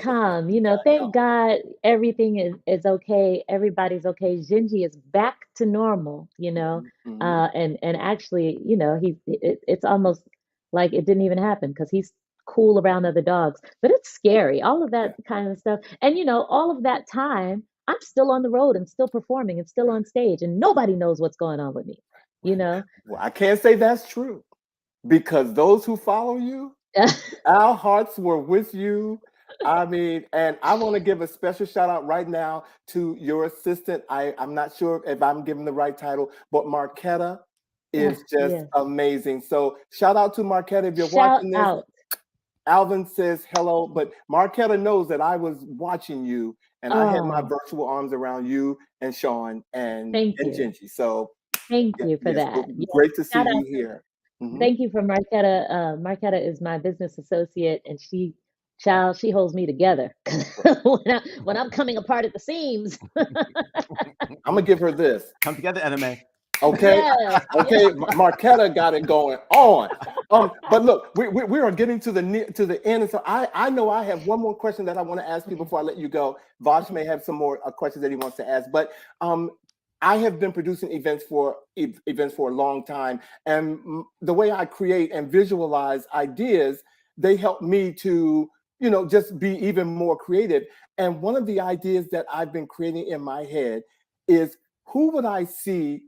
.com, thank God everything is okay. Everybody's okay. Gingy is back to normal, Mhm. and actually, it's almost like it didn't even happen because he's cool around other dogs. But it's scary, all of that kind of stuff. And all of that time, I'm still on the road and still performing and still on stage, and nobody knows what's going on with me. Well, I can't say that's true because those who follow you, our hearts were with you. I mean, and I want to give a special shout out right now to your assistant. I'm not sure if I'm giving the right title, but Marquetta is just Yes. amazing. So shout out to Marquetta if you're Shout watching this. out. Alvin says hello, but Marquetta knows that I was watching you and I had my Oh, virtual arms around you and Sean and thank you. Gingy. So Thank you for yes, that. Yeah. great to see Shout you out. here. Mhm. Thank you for Marquetta. Marquetta is my business associate, and she holds me together when I'm coming apart at the seams. I'm gonna give her this. Come together, anime. Okay. Yes, Okay. Marquetta got it going on. But look, we are getting to the end, and so I know I have one more question that I want to ask you before I let you go. Vash may have some more questions that he wants to ask, but I have been producing events for a long time, and the way I create and visualize ideas, they help me to just be even more creative. And one of the ideas that I've been creating in my head is, who would I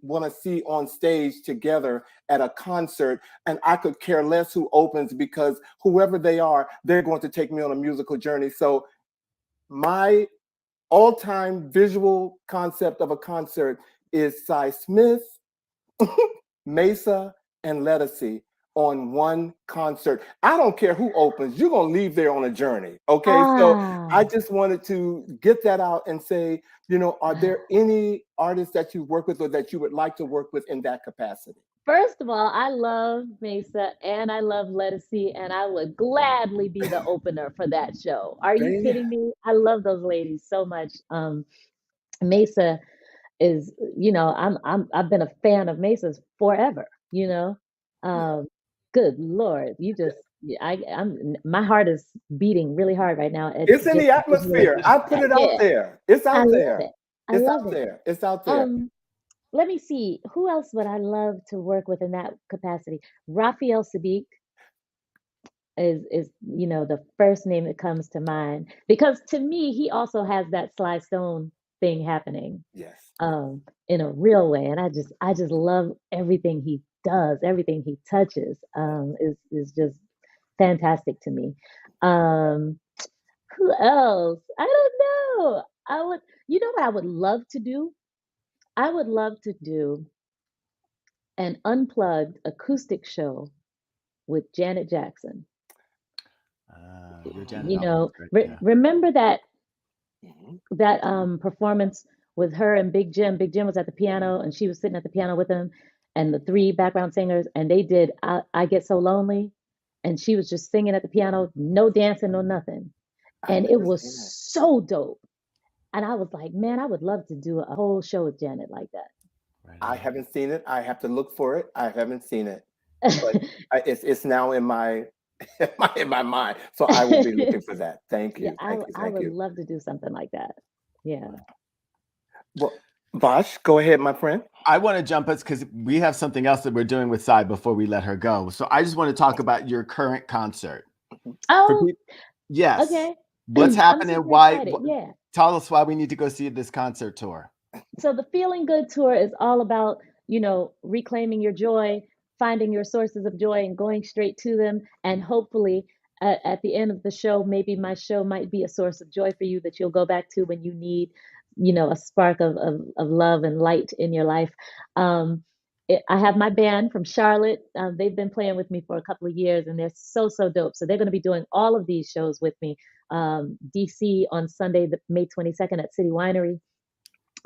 want to see on stage together at a concert? And I could care less who opens, because whoever they are, they're going to take me on a musical journey. So my all-time visual concept of a concert is Cy Smith, Mesa, and Lettucey on one concert. I don't care who opens, you're going to leave there on a journey. Okay. So I just wanted to get that out and say, are there any artists that you work with or that you would like to work with in that capacity? First of all, I love Mesa and I love Lettucey, and I would gladly be the opener for that show. Are you kidding me? I love those ladies so much. Mesa is, I've been a fan of Mesa's forever. Good Lord, my heart is beating really hard right now. It's in the atmosphere. I put it out there. It's out there. I love it. It's out there. Let me see. Who else would I love to work with in that capacity? Raphael Sadiq is the first name that comes to mind, because to me he also has that Sly Stone thing happening. Yes. In a real way, and I just love everything he does. Everything he touches is just fantastic to me. Who else? I don't know. What I would love to do? I would love to do an unplugged acoustic show with Janet Jackson. Remember that performance with her and Big Jim. Big Jim was at the piano and she was sitting at the piano with him, and the 3 background singers, and they did I Get So Lonely, and she was just singing at the piano, no dancing, no nothing. And it was so dope. And I was like, man, I would love to do a whole show with Janet like that. I haven't seen it. I have to look for it. I haven't seen it. But it's now in my in my mind. So I will be looking for that. Thank Yeah, you. Thank you. I Thank would you. love to do something like that. Yeah. Well, Vash, go ahead, my friend. I want to jump us because we have something else that we're doing with Sai before we let her go. So I just want to talk about your current concert. Oh, Yes. okay. What's I'm happening? super Why? excited. Yeah. Tell us why we need to go see this concert tour. So the Feeling Good tour is all about, reclaiming your joy, finding your sources of joy and going straight to them. And hopefully at the end of the show, maybe my show might be a source of joy for you that you'll go back to when you need, a spark of love and light in your life. I have my band from Charlotte. They've been playing with me for a couple of years and they're so, so dope. So they're going to be doing all of these shows with me. DC on Sunday, May 22nd at City Winery.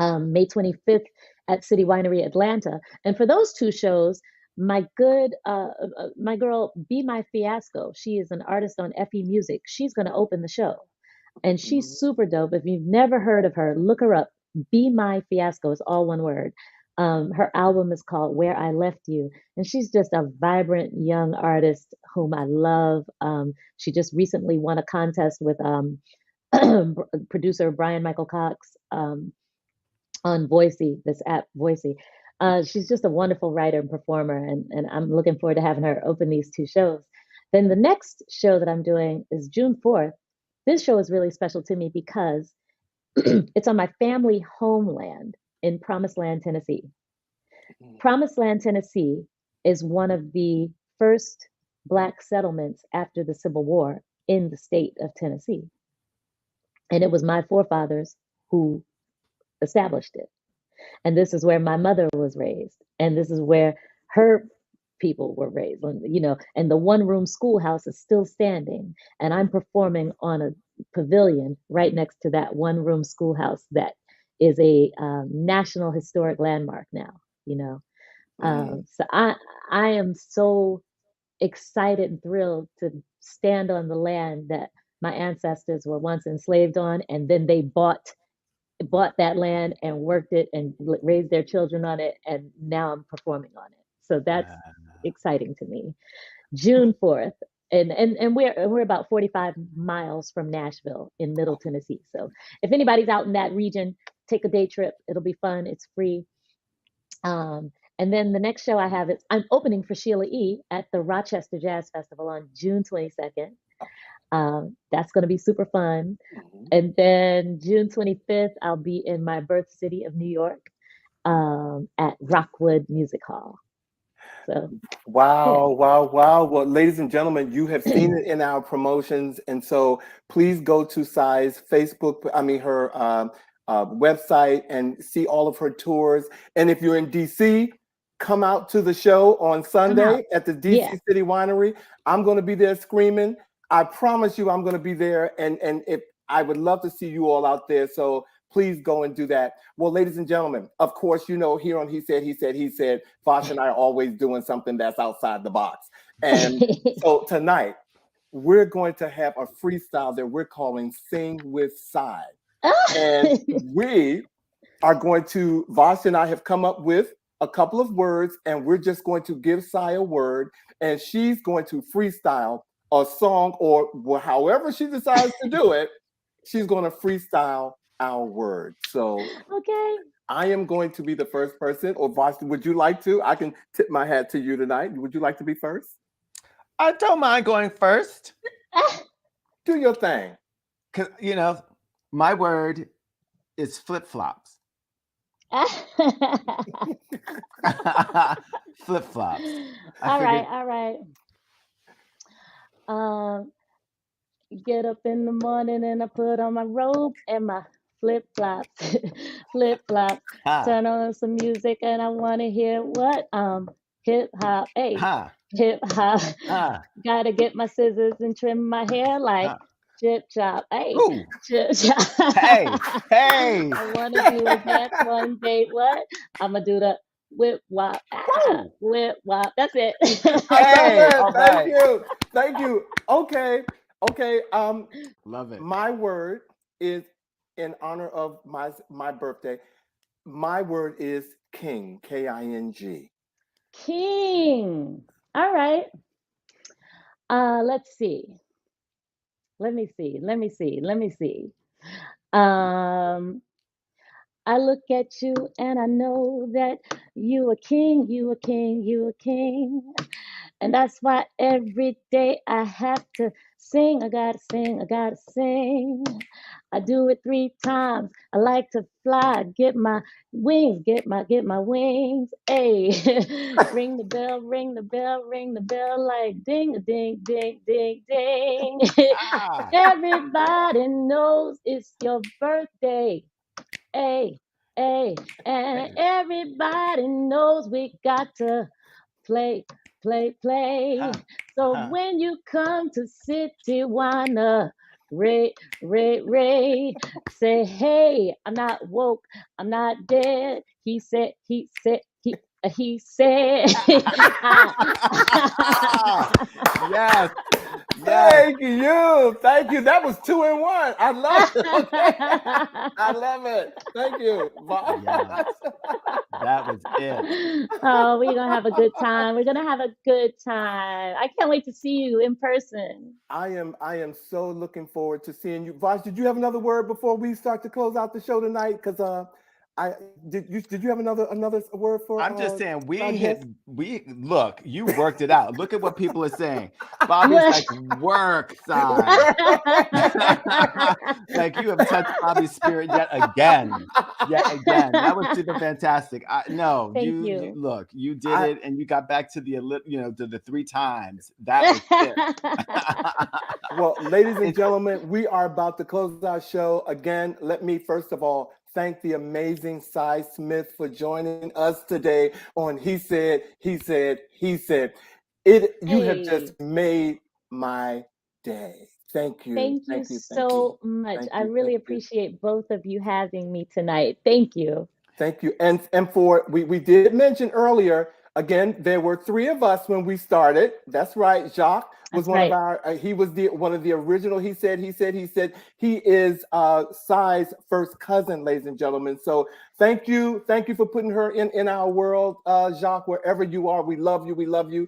May 25th at City Winery Atlanta. And for those two shows, my girl, Be My Fiasco, she is an artist on FE Music. She's going to open the show. And she's super dope. If you've never heard of her, look her up. Be My Fiasco is all one word. Her album is called Where I Left You. And she's just a vibrant young artist whom I love. She just recently won a contest with producer Brian Michael Cox. On Voicey, this app Voicey. She's just a wonderful writer and performer, and I'm looking forward to having her open these two shows. Then the next show that I'm doing is June 4th. This show is really special to me because it's on my family homeland in Promised Land, Tennessee. Promised Land, Tennessee is one of the first Black settlements after the Civil War in the state of Tennessee. And it was my forefathers who established it. And this is where my mother was raised. And this is where her people were raised, and the one-room schoolhouse is still standing. And I'm performing on a pavilion right next to that one-room schoolhouse that is a national historic landmark now, So I am so excited and thrilled to stand on the land that my ancestors were once enslaved on, and then they bought that land and worked it and raised their children on it, and now I'm performing on it. So that's exciting to me. June 4th, and we're about 45 miles from Nashville in Middle Tennessee. So if anybody's out in that region, take a day trip. It'll be fun. It's free. And then the next show I have is I'm opening for Sheila E at the Rochester Jazz Festival on June 22nd. That's going to be super fun. And then June 25th, I'll be in my birth city of New York at Rockwood Music Hall. So, wow. Well, ladies and gentlemen, you have seen it in our promotions. And so please go to Sai's her website and see all of her tours. And if you're in DC, come out to the show on Sunday at the DC City Winery. I'm going to be there screaming. I promise you I'm going to be there. And if I would love to see you all out there. So please go and do that. Well, ladies and gentlemen, of course, here on He Said, Vash and I are always doing something that's outside the box. And so tonight, we're going to have a freestyle that we're calling Sing with Sai. And we are going to, Vash and I have come up with a couple of words, and we're just going to give Sai a word, and she's going to freestyle a song, or however she decides to do it, she's going to freestyle our word. So okay, I am going to be the first person. Or Vash, would you like to? I can tip my hat to you tonight. Would you like to be first? I don't mind going first. Do your thing. Because, my word is flip-flops. Flip-flops. All right. Get up in the morning and I put on my robe and my flip-flops. Flip-flops. Turn on some music and I want to hear what? Hip-hop. Hey. Hip-hop. Gotta get my scissors and trim my hair like chip-chop. Hey. Ooh. Chip-chop. Hey. I want to do a dance one day. What? I'm going to do the whip wop. Whip wop. That's it. Thank you. Okay. Love it. My word is in honor of my birthday. My word is king. King. King. All right. Let's see. Let me see. Let me see. Let me see. Um, I look at you and I know that you a king, you a king, you a king. And that's why every day I have to sing. I gotta sing, I gotta sing. I do it 3 times. I like to fly, get my wings, get my wings. Hey, ring the bell, ring the bell, ring the bell like ding a ding ding ding ding. Ah, Everybody knows it's your birthday. Hey, hey, and everybody knows we got to play, play. huh, So huh. when you come to City Wanna, Ray, say, hey, I'm not woke, I'm not dead. He said, Yes, yes. Thank you. Thank you. That was 2 in 1. I love it. Okay. I love it. Thank you. Yeah. That was it. Oh, we're gonna have a good time. We're gonna have a good time. I can't wait to see you in person. I am so looking forward to seeing you. Vash, did you have another word before we start to close out the show tonight? Because I did you have another word for I'm just saying our guest? look, you worked it out. Look at what people are saying. Bobby's like, work side. Like you have touched Bobby's spirit yet again. That was super fantastic. No, Thank you you. look, you did it and you got back to to the 3 times. That was it. Well, ladies and gentlemen, we are about to close our show. Again, let me first of all thank the amazing Cy Smith for joining us today on He Said, He Said, He Said. You have just Hey, made my day. Thank you. thank you Thank you. Thank you. so much. Thank I you. really Thank you. appreciate both of you having me tonight. Thank you. Thank you. And for we did mention earlier, again, there were 3 of us when we started. That's right. Jacques was That's one of right. our he was one of the original. He said he is Cy's first cousin, ladies and gentlemen. So thank you for putting her in our world, Jacques, wherever you are. We love you. We love you.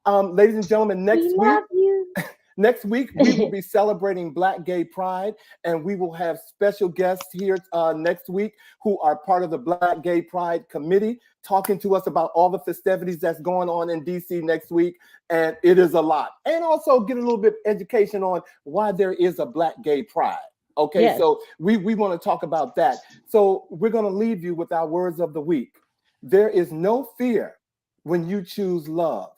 Ladies and gentlemen, We love you. next week we will be celebrating Black Gay Pride, and we will have special guests here next week who are part of the Black Gay Pride Committee, talking to us about all the festivities that's going on in DC next week, and it is a lot. And also get a little bit of education on why there is a Black Gay Pride. Okay, Yes. so we want to talk about that. So we're going to leave you with our words of the week. There is no fear when you choose love.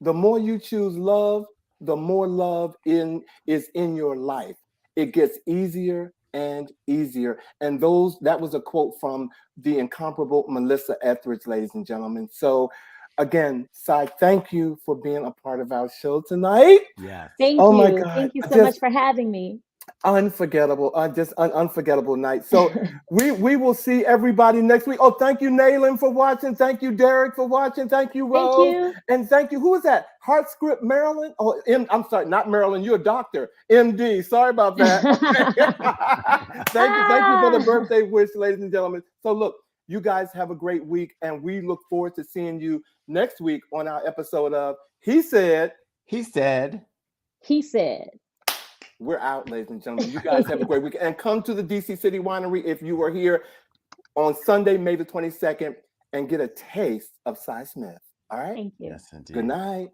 The more you choose love, the more love is in your life. It gets easier and easier. And that was a quote from the incomparable Melissa Etheridge, ladies and gentlemen. So again, Cy, thank you for being a part of our show tonight. Yes. Thank Oh my you. God. Thank you so much for having me. Unforgettable, just an unforgettable night. So we will see everybody next week. Oh, thank you, Nayland, for watching. Thank you, Derek, for watching. Thank you, Thank Rose, you. and thank you. Who is that? Heart Script Maryland? Oh, I'm sorry, not Maryland. You're a doctor, MD. Sorry about that. Thank you for the birthday wish, ladies and gentlemen. So look, you guys have a great week, and we look forward to seeing you next week on our episode of He Said. He said. He said. We're out, ladies and gentlemen. You guys have a great week. And come to the DC City Winery if you are here on Sunday, May the 22nd, and get a taste of Cy Smith. All right? Thank you. Yes, indeed. Good night.